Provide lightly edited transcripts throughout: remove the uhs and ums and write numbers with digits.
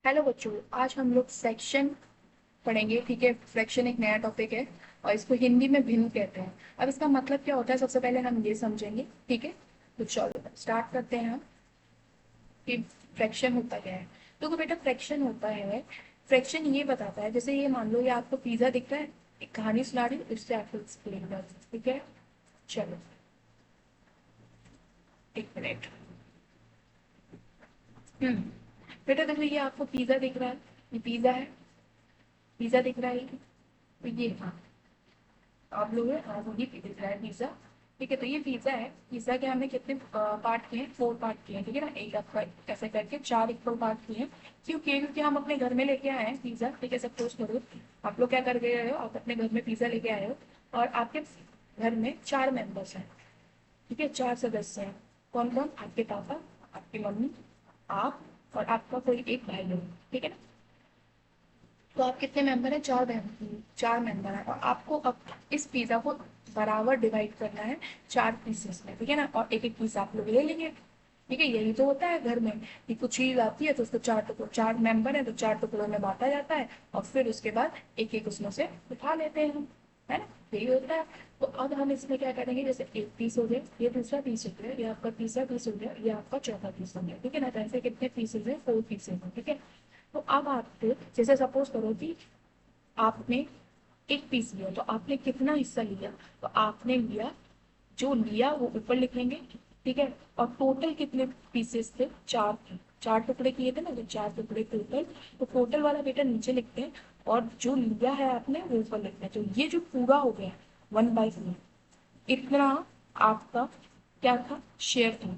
Hello बच्चों, आज हम लोग सेक्शन पढ़ेंगे। ठीक है, फ्रैक्शन एक नया टॉपिक है और इसको हिंदी में भिन्न कहते हैं। अब इसका मतलब क्या होता है सबसे पहले हम ये समझेंगे। ठीक है, तो चलो स्टार्ट करते हैं हम कि फ्रैक्शन होता क्या है। तो बेटा फ्रैक्शन होता है, फ्रैक्शन ये बताता है, जैसे ये मान लो ये आपको पिज्जा दिख रहा है, एक कहानी सुना रही हूँ, इससे आपको एक्सप्लेन कर। ठीक है, चलो एक मिनट। हम्म बेटा देखो, ये आपको पिज्जा दिख रहा है, ये पिज्जा है, पिज्जा दिख रहा है ये। तो ये हाँ, आप लोग वही दिख रहा है पिज्जा। ठीक है, तो ये पिज्जा है। पिज्जा के हमने कितने पार्ट किए हैं? 4 पार्ट किए हैं। ठीक है ना, एक आपका ऐसे करके 4 इक्वल पार्ट किए हैं। क्योंकि हम अपने घर में लेके आए हैं पिज्जा। ठीक है, सपोज करो आप लोग क्या कर रहे हो, आप अपने घर में पिज्जा लेके आए हो और आपके घर में 4 मेंबर्स हैं। ठीक है, 4 सदस्य हैं। कौन कौन? आपके पापा, आपकी मम्मी, आप और आपका कोई एक भाई है। ठीक है ना, तो आप कितने मेंबर हैं? 4 बहन, 4 मेंबर हैं और आपको अब इस पिज्जा को बराबर डिवाइड करना है 4 पीसेस में। ठीक है ना, और एक एक पीस आप लोग ले लेंगे। ठीक है, यही तो होता है घर में कि कुछ चीज आती है तो उसको 4 टुकड़ों, 4 मेंबर है तो 4 टुकड़ों में बांटा जाता है और फिर उसके बाद एक एक उसमें से उठा लेते हैं हम, है ना, यही होता है। तो अब हम इसमें क्या करेंगे, जैसे एक पीस हो गया, ये दूसरा पीस हो गया, ये आपका तीसरा पीस हो गया, ये आपका चौथा पीस हो गया। ठीक है ना, तो ऐसे कितने पीसेज है? 4 पीसेज है। ठीक है, तो अब आपको जैसे सपोज करो कि आपने एक पीस लिया, तो आपने कितना हिस्सा लिया? तो आपने लिया, जो लिया वो ऊपर लिखेंगे। ठीक है, और टोटल कितने पीसेस थे? 4 थे। 4 टुकड़े किए थे ना, तो 4 टुकड़े टोटल। तो टोटल वाला बेटा नीचे लिखते हैं और जो लिया है आपने वो ऊपर लिखते हैं। तो ये जो पूरा हो गया 1/4, इतना आपका क्या था? शेयर था।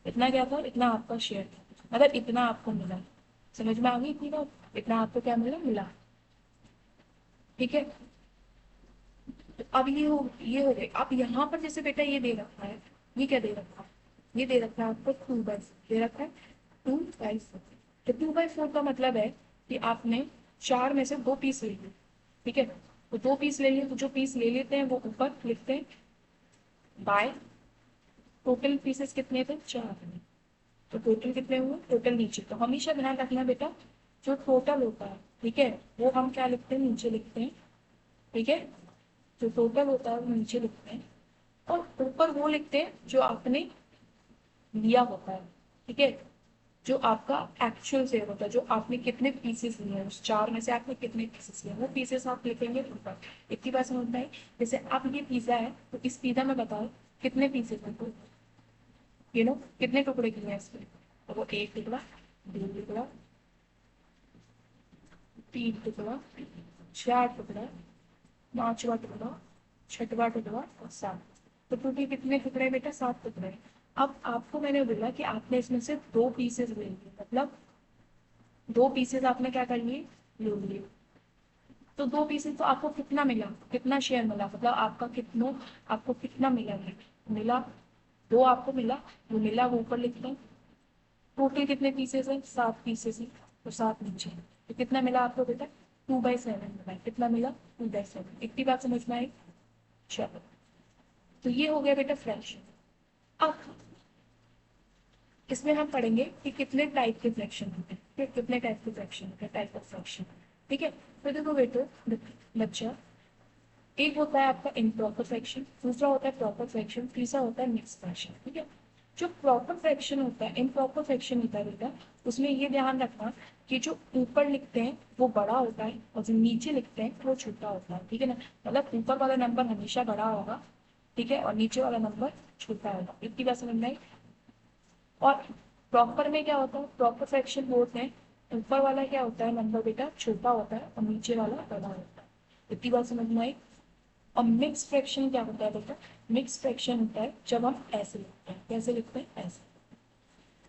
इतना क्या था? इतना आपका शेयर था, मतलब इतना आपको मिला। समझ में आ गई इतनी बात? इतना आपको क्या मिला? मिला। ठीक है, तो अब ये हो गए। अब यहाँ पर जैसे बेटा ये दे रखा है, ये क्या दे रखा है? ये दे रखा है आपको 2/4 दे रखा है, 2/4। तो 2/4 का मतलब है कि आपने 4 में से 2 पीस ले लिए। ठीक है, तो 2 पीस ले लिए, तो जो पीस ले लेते हैं वो ऊपर लिखते हैं बाय। टोटल पीसेस कितने थे? 4। तो टोटल कितने हुए? टोटल नीचे। तो हमेशा ध्यान रखना बेटा, जो टोटल होता है, ठीक है, वो हम क्या लिखते हैं? नीचे लिखते हैं। ठीक है, जो टोटल होता है वो नीचे लिखते हैं और ऊपर वो लिखते हैं जो आपने लिया होता है। ठीक है, जो आपका एक्चुअल से होता है, जो आपने कितने पीसेस लिए हैं, उस 4 में से आपने कितने पीसेस लिए, वो पीसेस आप लिखेंगे ऊपर। इतनी बात समझ में आई? जैसे अब ये पिज्जा है, तो इस पिज्जा में बताओ कितने पीसेस हैं? तो कितने टुकड़े किए हैं इसमें? तो वो 1 टुकड़ा, 2 टुकड़ा, 3 टुकड़ा, 4 टुकड़ा, 5वां टुकड़ा, 6वां टुकड़ा और 7। तो टोटल कितने टुकड़े बेटा? 7 टुकड़े। अब आपको मैंने बोला कि आपने इसमें से 2 पीसेस ले लिए, मतलब 2 पीसेस आपने क्या कर लिए? ले लिए। तो 2 पीसेस तो आपको कितना मिला? कितना शेयर मिला? मतलब आपको कितना मिला है? मिला 2 आपको मिला, वो मिला वो ऊपर लिखते हैं। टोटल कितने पीसेस है? 7 पीसेस है, तो 7 नीचे। तो कितना मिला आपको बेटा? 2/7 मिला। कितना मिला? 2/7। इतनी बात समझ में आई? चलो, तो ये हो गया बेटा फ्रैक्शन। अब इसमें हम पढ़ेंगे कि कितने टाइप के फ्रैक्शन होते हैं, कितने टाइप के फ्रैक्शन होते हैं, टाइप ऑफ फ्रैक्शन। ठीक है, तो देखो बेटो, बच्चा, एक होता है आपका इम्प्रॉपर फ्रैक्शन, दूसरा होता है प्रॉपर फ्रैक्शन, तीसरा होता है मिक्स फ्रैक्शन। ठीक है, जो प्रॉपर फ्रैक्शन होता है, इम्प्रॉपर फ्रैक्शन होता है बेटा, उसमें ये ध्यान रखना कि जो ऊपर लिखते हैं वो बड़ा होता है और जो नीचे लिखते हैं वो छोटा होता है। ठीक है ना, मतलब ऊपर वाला नंबर हमेशा बड़ा होगा, ठीक है, और नीचे वाला नंबर छोटा होगा। इतनी बात समझ में आई? और प्रॉपर में क्या होता है? प्रॉपर फ्रैक्शन बोलते हैं ऊपर वाला क्या होता है नंबर बेटा? छोटा होता है और नीचे वाला बड़ा होता है। इतनी बात समझ में आई? और मिक्स फ्रैक्शन क्या होता है बेटा? मिक्स फ्रैक्शन होता है जब हम ऐसे लिखते हैं। कैसे लिखते हैं? ऐसे।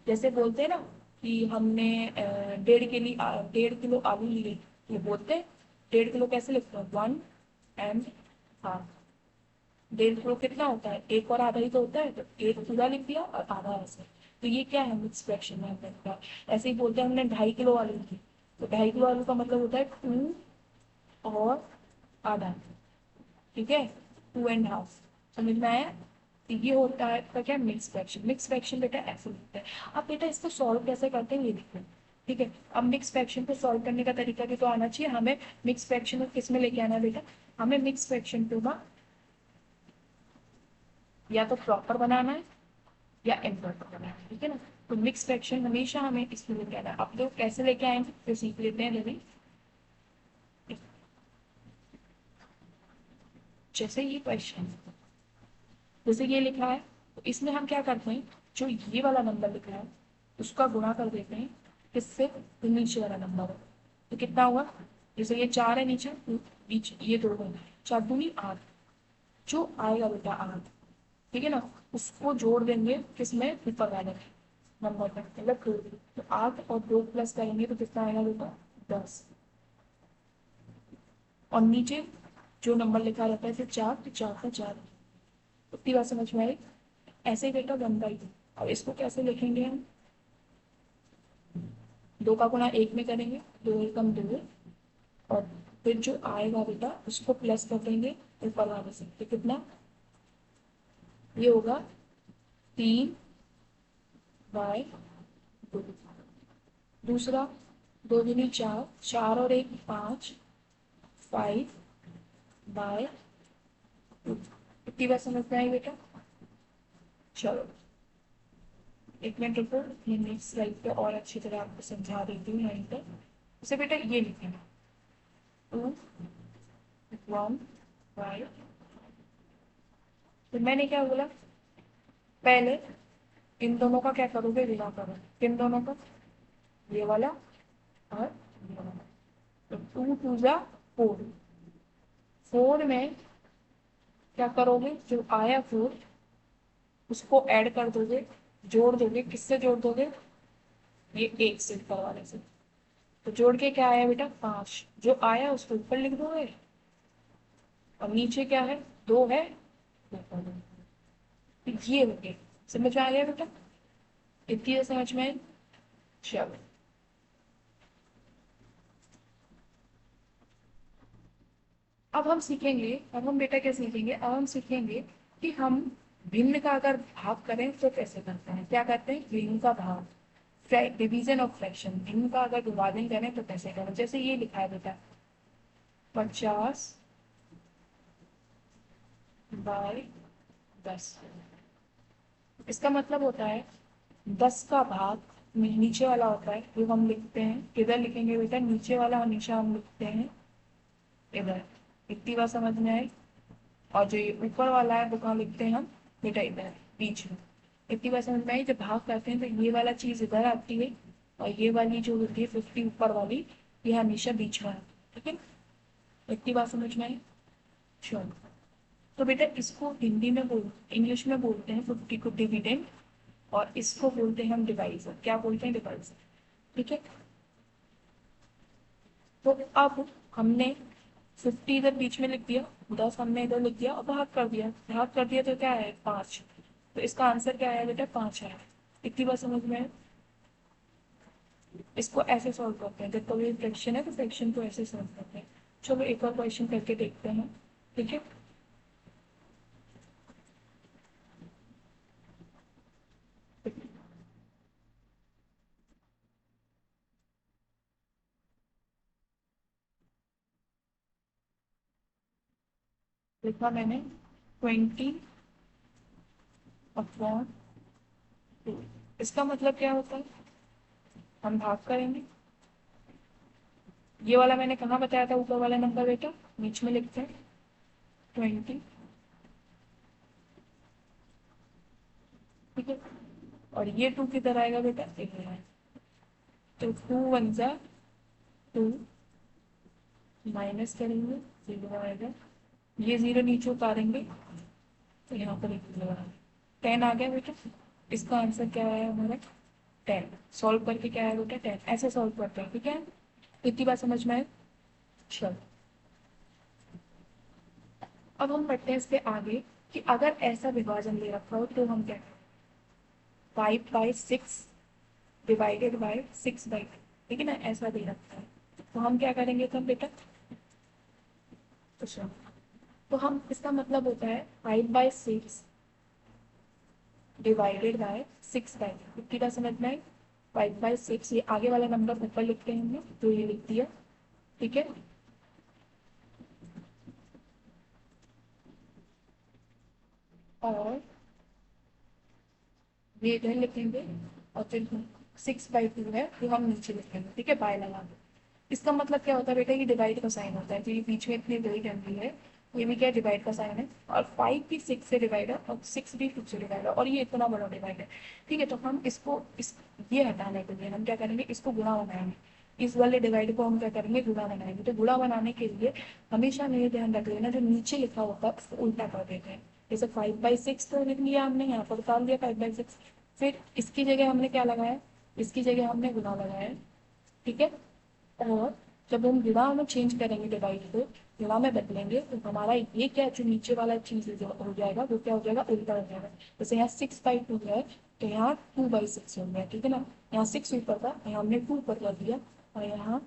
जैसे बोलते हैं ना कि हमने 1.5 किलो आलू लिए, ये बोलते हैं 1.5 किलो कैसे लिखते हैं? 1.5। 1.5 किलो कितना होता है? एक और आधा ही तो होता है, तो एक पूरा लिख दिया और आधा ऐसे। तो ये क्या है? मिक्स फ्रैक्शन में होता है। ऐसे ही बोलते हैं हमने 2.5 किलो आलू लिए, तो 2.5 किलो आलू का मतलब होता है 2 और आधा। ठीक है, 2.5। समझ में आया? तो ये होता है आपका क्या? Mix fraction. मिक्स फ्रैक्शन बेटा ऐसे होता है। अब बेटा इसको सॉल्व कैसे करते हैं ये देखो। ठीक है, अब मिक्स फ्रैक्शन को सॉल्व करने का तरीका भी तो आना चाहिए हमें। मिक्स फ्रैक्शन को किस में लेके आना है बेटा, हमें मिक्स फ्रैक्शन को ना या तो प्रॉपर बनाना है या इम्प्रॉपर बनाना है, ठीक है ना। तो मिक्स फ्रैक्शन हमेशा हमें इसमें लेके आना है। अब तो कैसे लेके आएंगे तो सीख लेते हैं रवि। जैसे ये क्वेश्चन, जैसे ये लिखा है, तो इसमें हम क्या करते हैं, जो ये वाला नंबर लिखा है उसका गुणा कर देते हैं किससे, तो नीचे वाला नंबर है। तो कितना हुआ, जैसे ये 4 है नीचे, तो बीच ये 2 है, 4 दूनी 8, जो आएगा बेटा 8, ठीक है ना, उसको जोड़ देंगे किसमें, ऊपर वाले नंबर में, मतलब 2। तो 8 और 2 प्लस करेंगे तो कितना आएगा बेटा 10। और नीचे जो नंबर लिखा रहता है फिर 4, तो 4 का 4। उतनी बात समझ में आई। ऐसे ही बेटा 1/2। अब इसको कैसे लिखेंगे हम, 2 का गुणा 1 में करेंगे, 2 एकम 2, और फिर जो आएगा बेटा उसको प्लस कर देंगे ऊपर वाले से, तो कितना ये होगा 3/2। दूसरा 2 दूनी 4, 4 और 1 5, 5/2। इतनी बात समझ में आई बेटा। चलो एक मिनट रुको, मैं नेक्स्ट स्लाइड पे और अच्छी तरह आपको समझा देती हूँ यहीं पर। उसे बेटा ये लिखेंगे 2 1 5। तो मैंने क्या बोला, पहले इन दोनों का क्या करोगे, गुणा करो, किन दोनों का, ये वाला और ये वाला। तो 2 2 जा 4, 4 में क्या करोगे, जो आया 4 उसको ऐड कर दोगे, जोड़ दोगे, किससे जोड़ दोगे, ये 1 से ऊपर वाले से। तो जोड़ के क्या आया बेटा 5, जो आया उसको ऊपर लिख दोगे, और नीचे क्या है 2 है, ऊपर दो। तो ये हो गया, समझ में आ गया बेटा, इतनी देर समझ में आई। चलो अब हम सीखेंगे, अब हम बेटा क्या सीखेंगे, अब हम सीखेंगे कि हम भिन्न का अगर भाग करें तो कैसे करते हैं, क्या करते हैं, भिन्न का भाग, डिवीजन ऑफ फ्रैक्शन, भिन्न का अगर विभाजन करें तो कैसे करें। जैसे ये लिखा है बेटा 50/10, इसका मतलब होता है 10 का भाग नीचे वाला होता है, जो हम लिखते हैं किधर लिखेंगे बेटा, नीचे वाला हमेशा हम लिखते हैं इधर। इतनी बात समझ में आई। और जो ये ऊपर वाला है वो कहाँ लिखते हैं हम बेटा, इधर बीच में। इतनी बात समझ में आई। जब भाग करते हैं तो ये वाला चीज इधर आती है, और ये वाली जो होती है 50 ऊपर वाली, ये हमेशा बीच में आती है, ठीक है। इतनी बात समझ में आई। चलो तो बेटा इसको हिंदी में बोल, इंग्लिश में बोलते हैं 50 को डिविडेंड, और इसको बोलते हैं हम डिवाइजर। क्या बोलते हैं, डिवाइजर, ठीक है। तो अब हमने 50 इधर बीच में लिख दिया, 10 हमने इधर लिख दिया, और भाग कर दिया, भाग कर दिया तो क्या है 5। तो इसका आंसर क्या आया बेटा 5 है। इतनी बात समझ में है। इसको ऐसे सॉल्व करते हैं, जब कभी फ्रैक्शन है तो फ्रैक्शन को ऐसे सॉल्व करते हैं। चलो एक और क्वेश्चन करके देखते हैं, ठीक है। लिखा मैंने 20/2। इसका मतलब क्या होता है, हम भाग करेंगे, ये वाला मैंने कहाँ बताया था, ऊपर वाला नंबर बेटा बीच में लिखते हैं 20, ठीक है। और ये 2 किधर आएगा बेटा, इधर है। तो 2 1 जा 2, माइनस करेंगे 0 आएगा, ये 0 नीचे उतारेंगे तो यहाँ पर 1 लगा, 10 आ गया बेटा। इसका आंसर क्या है हमारा 10। सॉल्व करके क्या है बेटा 10, ऐसे सॉल्व करते हैं, ठीक है। इतनी बात समझ में आए। चलो अब हम पढ़ते हैं इसके आगे कि अगर ऐसा विभाजन दे रखा हो तो हम क्या करें, 5/6 डिवाइडेड बाय 6/2, ठीक है ना, ऐसा दे रखा है। तो हम क्या करेंगे तब बेटा, अच्छा तो हम इसका मतलब होता है 5/6 डिवाइडेड बाय 6/2। कितना समझ में आए। 5/6, ये आगे वाला नंबर ऊपर लिखते हैं हमने, तो ये लिख दिया। ठीक है, और ये इधर लिखेंगे, और फिर 6/2 है तो हम नीचे लिखेंगे। ठीक है, बाय लगा दो। इसका मतलब क्या होता है बेटा, ये डिवाइड का साइन होता है, जो ये बीच में इतनी बड़ी डंडी है, ये भी क्या डिवाइड का साइन है। और 5 भी 6 से डिवाइड है, और 6 भी 2 से डिवाइड है, और ये इतना बड़ा डिवाइड है। ठीक है, तो हम इसको ये हटाने के लिए हम क्या करेंगे, इसको गुणा बनाएंगे। इस वाले डिवाइड को हम क्या करेंगे, गुणा बनाएंगे। तो गुणा बनाने के लिए हमेशा मेरे ध्यान रख लेना, जो नीचे लिखा होता है उसको उल्टा कर देते हैं। जैसे 5/6 तो लिख लिया हमने, यहाँ पर उतार दिया 5/6। फिर इसकी जगह हमने क्या लगाया, इसकी जगह हमने गुणा लगाया। ठीक है, और जब हम गुणा में चेंज करेंगे डिवाइड को, गुणा में बदलेंगे, तो हमारा ये क्या जो नीचे वाला चीज जो हो जाएगा वो क्या हो जाएगा, उल्टा हो जाएगा। जैसे यहाँ 6/2 है, तो यहाँ 2/6 हो गया। ठीक है ना, यहाँ 6 ऊपर था, यहाँ हमने 2 ऊपर कर दिया, और यहाँ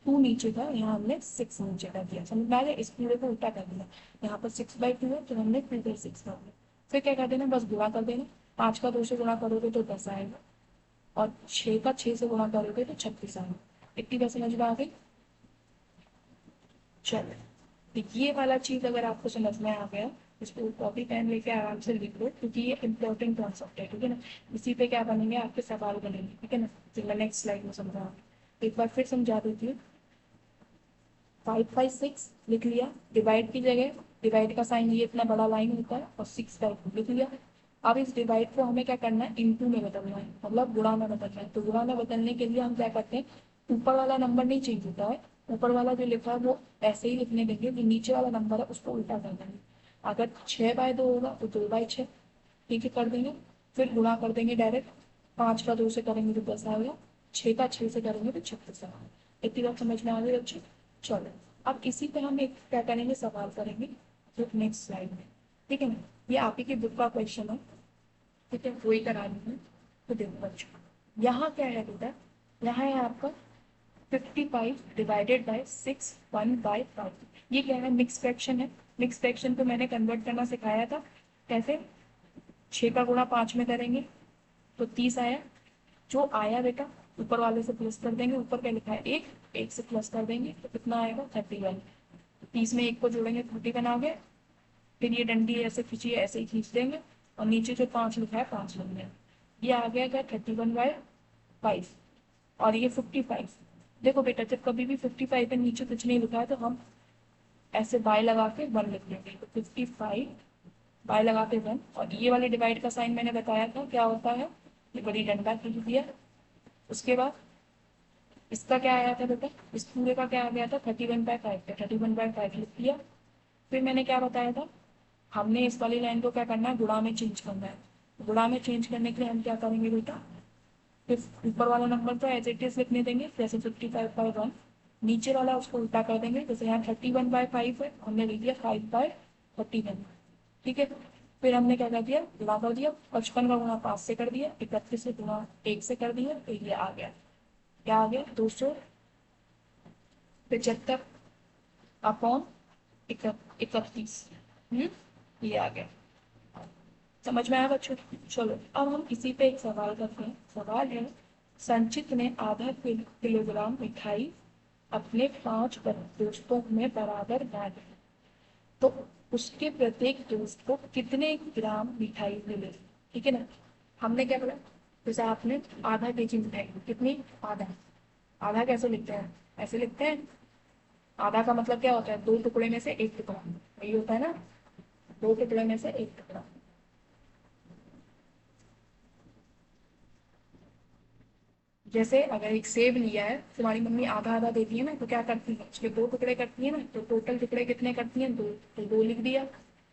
2 नीचे था, यहाँ हमने 6 नीचे कर दिया। समझ में आ गया, इस पूरे को उल्टा कर दिया। यहाँ पर 6/2 है, तो हमने 2/6 कर दिया। फिर क्या कर देना, बस गुणा कर देना। 5 का 2 से गुणा करोगे तो 10 आएगा, और 6 का 6 से गुणा करोगे तो 36 आएगा। इतनी बात समझ में आ गई। चलो, तो ये वाला चीज अगर आपको समझ में आ गया, इसको कॉपी पेन लेके आराम से लिख लो, क्योंकि ये इंपॉर्टेंट कॉन्सेप्ट है। ठीक है ना, इसी पे क्या बनेंगे, आपके सवाल बनेंगे। ठीक है ना, तो मैं नेक्स्ट स्लाइड में समझाऊंगी, एक बार फिर समझा देती हूँ। 5/6 लिख लिया, डिवाइड की जगह डिवाइड का साइन ये इतना बड़ा लाइन होता है, और 6/2 लिख लिया। अब इस डिवाइड को हमें क्या करना है, इनटू में बदलना है, मतलब गुणा में बदलना है। तो गुणा में बदलने के लिए हम क्या करते हैं, ऊपर वाला नंबर नहीं चेंज होता है, ऊपर वाला जो लिखा है वो ऐसे ही लिखने देंगे, जो नीचे वाला नंबर है उसको उल्टा कर देंगे। अगर 6/2 होगा तो 2/6, ठीक है, कर देंगे। फिर गुणा कर देंगे डायरेक्ट, 5 का 2 से करेंगे तो 10 आएगा, 6 का 6 से करेंगे तो 36 आएगा। इतनी बात समझ में आ गई बच्चे। चलो, अब इसी पे हम एक क्या करेंगे, सवाल करेंगे, जो नेक्स्ट स्लाइड में। ठीक है ना, ये आप ही की बुक का क्वेश्चन है। ठीक है, वही करा रही हूँ। तो देखो बच्चों, यहाँ क्या है बेटा, यहाँ है आपका 55 डिवाइडेड बाई 6 1/5। ये क्या है, मिक्स फ्रैक्शन है। मिक्स फ्रैक्शन को मैंने कन्वर्ट करना सिखाया था, कैसे, 6 का गुणा 5 में करेंगे तो 30 आया। जो आया बेटा, ऊपर वाले से प्लस कर देंगे, ऊपर क्या लिखा है, एक, एक से प्लस कर देंगे तो कितना आएगा, 31। 30 में एक को जोड़ेंगे 31 आ गया। फिर ये डंडी ऐसे खींची है, ऐसे ही खींच देंगे, और नीचे जो 5 लिखा है 5 लिख देंगे। ये आ गया क्या, 31/5। और ये 55। देखो बेटा, जब कभी भी 55 के नीचे कुछ नहीं लिखा है तो हम ऐसे बाय लगा के 1 लिख लेंगे। तो 55 बाय लगा के 1, और ये वाले डिवाइड का साइन मैंने बताया था क्या होता है, ये बड़ी डंडा खींच दिया। उसके बाद इसका क्या आया था बेटा, इस पूरे का क्या आ गया था, 31/5 का 31/5 लिख दिया। फिर मैंने क्या बताया था, हमने इस वाली लाइन को क्या करना है, गुणा में चेंज करना है। गुणा में चेंज करने के लिए हम क्या करेंगे बेटा, फिर ऊपर वाला नंबर तो एज इट इज लिखने देंगे, जैसे 55/1। नीचे वाला उसको उल्टा कर देंगे, जैसे यहाँ 31/5 है, हमने लिख दिया 5/31। ठीक है, फिर हमने क्या कर दिया, गुणा कर दिया। 55 का गुणा 5 से कर दिया, 31 से गुणा 1 से कर दिया, तो ये आ गया, क्या आ गया, 275 अपॉन 31। ये आ गया। समझ में आया बच्चों। चलो, अब हम इसी पे एक सवाल करते हैं। सवाल है, संचित ने आधा किलोग्राम मिठाई अपने 5 दोस्तों में बराबर बांट दी, तो उसके प्रत्येक दोस्त को कितने ग्राम मिठाई मिले। ठीक है ना, हमने क्या बोला, जैसे आपने आधा केजी मिठाई, कितनी, आधा। आधा कैसे लिखते हैं, ऐसे लिखते हैं। आधा का मतलब क्या होता है, 2 टुकड़े में से 1 टुकड़ा, यही होता है ना, 2 टुकड़े में से 1 टुकड़ा। जैसे अगर एक सेब लिया है, तुम्हारी मम्मी आधा आधा देती है ना, तो क्या करती है, उसके 2 टुकड़े करती है ना, तो टोटल टुकड़े कितने करती हैं, 2। तो 2 लिख दिया।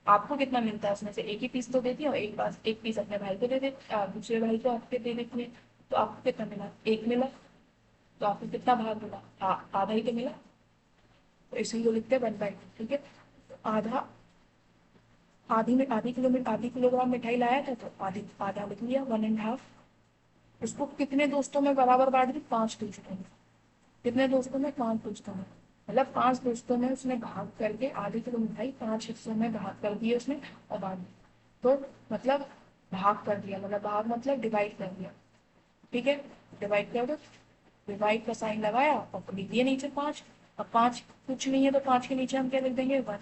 आपको कितना मिलता है उसमें से, एक ही पीस तो देती है, और एक पीस अपने भाई को दे दे, दूसरे भाई को आपके दे देती है। तो आपको कितना मिला, 1 मिला। तो आपको कितना भाग मिला, आधा ही तो मिला। तो इसलिए वो लिखते हैं 1/2। ठीक है, तो आधा, आधी किलोग्राम मिठाई लाया था, तो आधा लिख लिया, 1.5। उसको कितने दोस्तों में बराबर बांट दी, 5 दोस्तों में। कितने दोस्तों में, 5 दोस्तों में। मतलब 5 दोस्तों में उसने भाग करके आधी किलो मिठाई 5 हिस्सों में भाग कर दिए उसने, और बांट दी। तो मतलब भाग कर दिया, मतलब भाग मतलब डिवाइड कर दिया। ठीक है, डिवाइड कर दो, डिवाइड का साइन लगाया और लिख दिया नीचे 5। अब 5 कुछ नहीं है तो 5 के नीचे हम क्या लिख देंगे 1।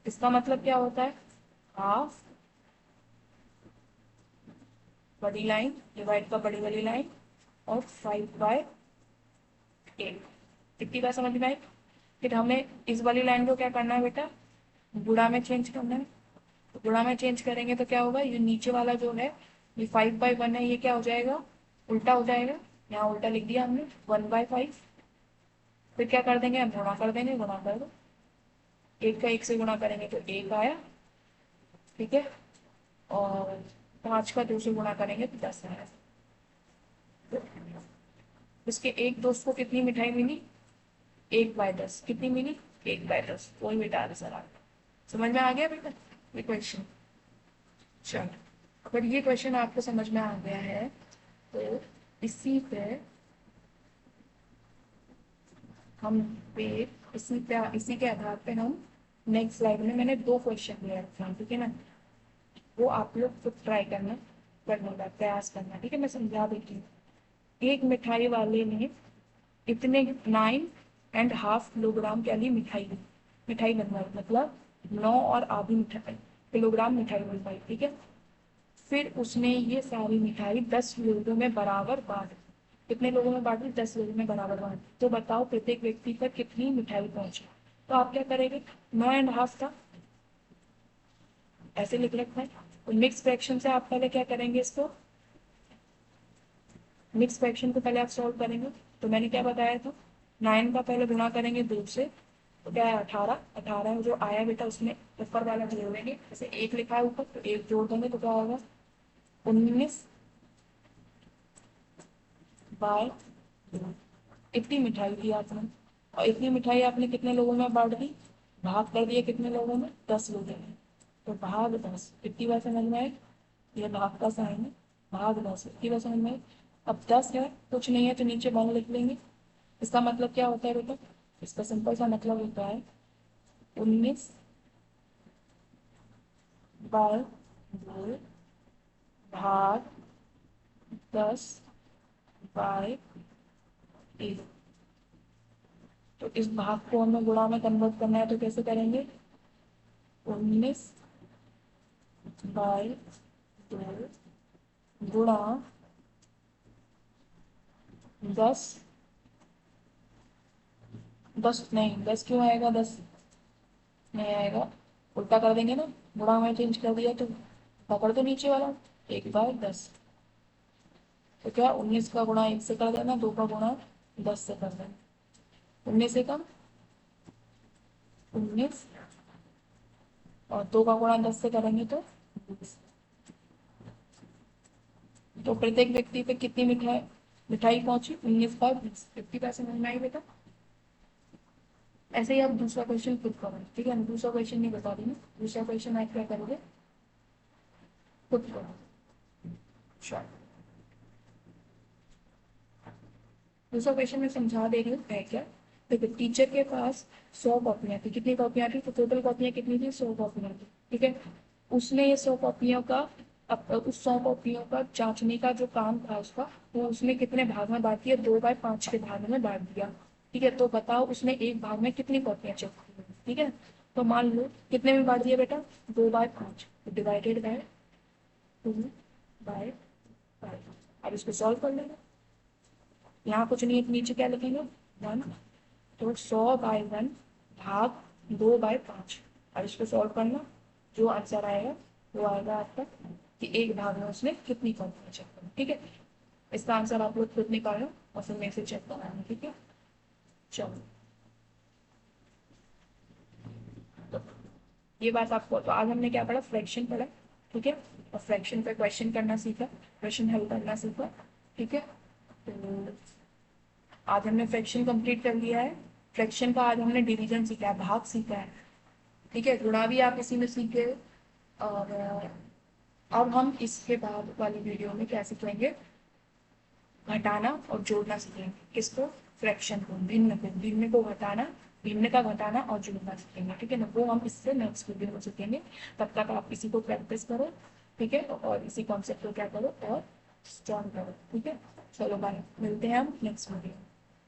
इसका मतलब क्या होता है, हाफ बड़ी लाइन डिवाइड का बड़ी वाली लाइन और 5/8। इतनी बात समझ में आई। फिर हमें इस वाली लाइन को क्या करना है बेटा, गुणा में चेंज करना है। तो गुणा में चेंज करेंगे तो क्या होगा, ये नीचे वाला जो है ये 5/1 है, ये क्या हो जाएगा, उल्टा हो जाएगा। यहाँ उल्टा लिख दिया हमने 1/5। फिर क्या कर देंगे, हम गुणा कर देंगे, गुणा कर दो, 1 का 1 से गुणा करेंगे तो 1 आया, ठीक है, और 5 का 2 से गुणा करेंगे तो 10 आया। तो इसके एक दोस्त को कितनी मिठाई मिली, 1/10। कितनी मिली, 1/10। वही बेटा आंसर आ गया। समझ में आ गया बेटा ये क्वेश्चन। चलो अगर ये क्वेश्चन आपको समझ में आ गया है तो इसी पे हम पे इसी के आधार पे हम नेक्स्ट स्लाइड में मैंने 2 क्वेश्चन दिए रखे हैं, ठीक है ना, वो आप लोग खुद ट्राई करने का प्रयास करना, ठीक है। मैं समझा देती हूँ। एक मिठाई वाले ने इतने 9.5 किलोग्राम के लिए मिठाई बनवाई, मतलब 9 और आधी मिठाई किलोग्राम मिठाई बनवाई, ठीक है। फिर उसने ये सारी मिठाई 10 लोगों में बराबर बांट दी। कितने लोगों में बांट दी, 10 लोगों में बराबर बांट दी। तो बताओ प्रत्येक व्यक्ति पर कितनी मिठाई पहुंची। तो आप क्या करेंगे, 9.5 था ऐसे लिख रखा है, तो मिक्स फ्रैक्शन से आप पहले क्या करेंगे, इसको मिक्स फ्रैक्शन को पहले आप सॉल्व करेंगे। तो मैंने क्या बताया था, 9 का पहले गुणा करेंगे 2 से, तो क्या है 18। 18 जो आया बेटा उसमें ऊपर वाला जोड़ देंगे, जैसे 1 लिखा है ऊपर तो 1 जोड़ देंगे तो क्या होगा 19/2। इतनी मिठाई दी आपने, और इतनी मिठाई आपने कितने लोगों में बांट दी, भाग कर दिया कितने लोगों में, 10 लोगों में। तो भाग 10 इतनी बार समझ में आए, ये भाग का साइन है, भाग 10 इतनी बार समझ में आए। अब 10 है कुछ नहीं है तो नीचे 1 लिख लेंगे। इसका मतलब क्या होता है बेटा, इसका सिंपल सा मतलब होता है 19/2 भाग 10/1। तो इस भाग को हमें गुणा में कन्वर्ट करना है तो कैसे करेंगे, 19/2 गुणा 10। 10 नहीं, 10 क्यों आएगा, 10 नहीं आएगा, उल्टा कर देंगे ना, गुणा में चेंज कर दिया तो पकड़ दो नीचे वाला 1/10। तो क्या 19 का गुणा 1 से कर देना, 2 का गुणा 10 से कर देना, 19 से कम 19 और 2 का गुणा 10 से करेंगे तो 20। तो प्रत्येक व्यक्ति पे कितनी मिठाई पहुंची, 19/20। 50 पैसे समझ में आई बेटा। ऐसे ही आप दूसरा क्वेश्चन खुद करो, ठीक है। दूसरा क्वेश्चन नहीं बता रही हूँ, दूसरा क्वेश्चन आप क्या करोगे, खुद करो। चलो दूसरा क्वेश्चन मैं समझा दे रही हूँ है क्या। देखो टीचर के पास 100 कॉपियां थी, कितनी कॉपियां थी, तो टोटल कॉपियां कितनी थी, 100 कॉपियां थी, ठीक है। उसने ये 100 कॉपियों का उस 100 कॉपियों का जांचने का जो काम था उसका, वो उसने कितने भाग में बांट दिया, 2/5 के भाग में बांट दिया, ठीक है। तो बताओ उसने एक भाग में कितनी कॉपियां चेक की, ठीक है। तो मान लो कितने में बांट दिया बेटा, 2/5, डिवाइडेड बाय 2/5। अब इसको सॉल्व कर लेंगे, यहाँ कुछ नहीं है तो नीचे क्या लिखेंगे 1। तो 100/1 भाग 2/5। और इसको सॉल्व करना, जो आंसर आएगा वो आएगा आपका कि एक भाग में उसने कितनी कॉपी चेक करी, ठीक है। इसका आंसर आप लोग खुद निकालो और फिर मेरे से चेक कराना, ठीक है। चलो तो ये बात आपको, तो आज हमने क्या पढ़ा, फ्रैक्शन पढ़ा, ठीक है। और फ्रैक्शन पे क्वेश्चन करना सीखा, क्वेश्चन हल करना सीखा, ठीक है। तो आज हमने फ्रैक्शन कंप्लीट कर लिया है। फ्रैक्शन का आज हमने डिवीजन सीखा है, भाग सीखा है, ठीक है। गुणा भी आप इसी में सीखे। और अब हम इसके बाद वाली वीडियो में क्या सीखेंगे, घटाना और जोड़ना सीखेंगे। किसको, फ्रैक्शन को, भिन्न को घटाना, भिन्न का घटाना और जोड़ना सीखेंगे, ठीक है ना। वो हम इससे नेक्स्ट वीडियो में सीखेंगे। तब तक आप इसी को प्रैक्टिस करो, ठीक है, और इसी कॉन्सेप्ट को क्या करो और स्ट्रॉन्ग करो, ठीक है। चलो बाय, मिलते हैं हम नेक्स्ट वीडियो।